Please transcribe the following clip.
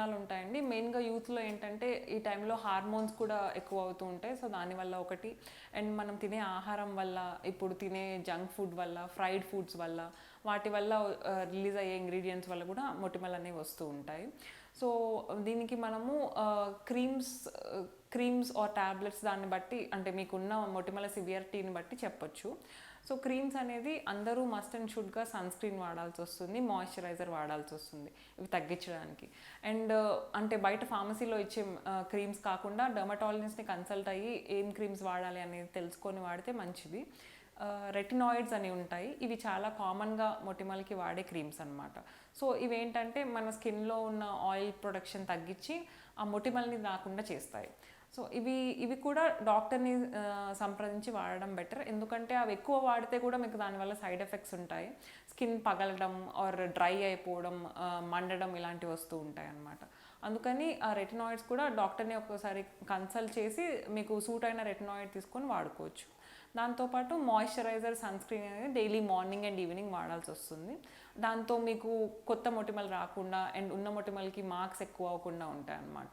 కారణాలు ఉంటాయండి. మెయిన్గా యూత్లో ఏంటంటే ఈ టైంలో హార్మోన్స్ కూడా ఎక్కువ అవుతూ ఉంటాయి. సో దానివల్ల ఒకటి, అండ్ మనం తినే ఆహారం వల్ల, ఇప్పుడు తినే జంక్ ఫుడ్ వల్ల, ఫ్రైడ్ ఫుడ్స్ వల్ల, వాటి వల్ల రిలీజ్ అయ్యే ఇంగ్రీడియంట్స్ వల్ల కూడా మొటిమలు అనేవి వస్తూ ఉంటాయి. సో దీనికి మనము క్రీమ్స్ ఆర్ ట్యాబ్లెట్స్ దాన్ని బట్టి, అంటే మీకున్న మొటిమల సివియరిటీని బట్టి చెప్పొచ్చు. సో క్రీమ్స్ అనేది అందరూ మస్ట్ అండ్ షుడ్గా సన్ స్క్రీన్ వాడాల్సి వస్తుంది, మాయిశ్చరైజర్ వాడాల్సి వస్తుంది ఇవి తగ్గించడానికి. అండ్ అంటే బయట ఫార్మసీలో ఇచ్చే క్రీమ్స్ కాకుండా డర్మటాలజిస్ట్ని కన్సల్ట్ అయ్యి ఏం క్రీమ్స్ వాడాలి అనేది తెలుసుకొని వాడితే మంచిది. రెటినాయిడ్స్ అని ఉంటాయి, ఇవి చాలా కామన్గా మొటిమలకి వాడే క్రీమ్స్ అనమాట. సో ఇవేంటంటే మన స్కిన్లో ఉన్న ఆయిల్ ప్రొడక్షన్ తగ్గించి ఆ మొటిమల్ని రాకుండా చేస్తాయి. సో ఇవి కూడా డాక్టర్ని సంప్రదించి వాడడం బెటర్, ఎందుకంటే అవి ఎక్కువ వాడితే కూడా మీకు దానివల్ల సైడ్ ఎఫెక్ట్స్ ఉంటాయి. స్కిన్ పగలడం ఆర్ డ్రై అయిపోవడం, మండడం ఇలాంటివి వస్తూ ఉంటాయి అన్నమాట. అందుకని ఆ రెటినాయిడ్స్ కూడా డాక్టర్ని ఒకసారి కన్సల్ట్ చేసి మీకు సూట్ అయిన రెటినాయిడ్ తీసుకొని వాడుకోవచ్చు. దాంతోపాటు మాయిశ్చరైజర్, సన్ స్క్రీన్ అనేది డైలీ మార్నింగ్ అండ్ ఈవినింగ్ వాడాల్సి వస్తుంది. దాంతో మీకు కొత్త మొటిమలు రాకుండా అండ్ ఉన్న మొటిమలకి మార్క్స్ ఎక్కువ అవ్వకుండా ఉంటాయి అన్నమాట.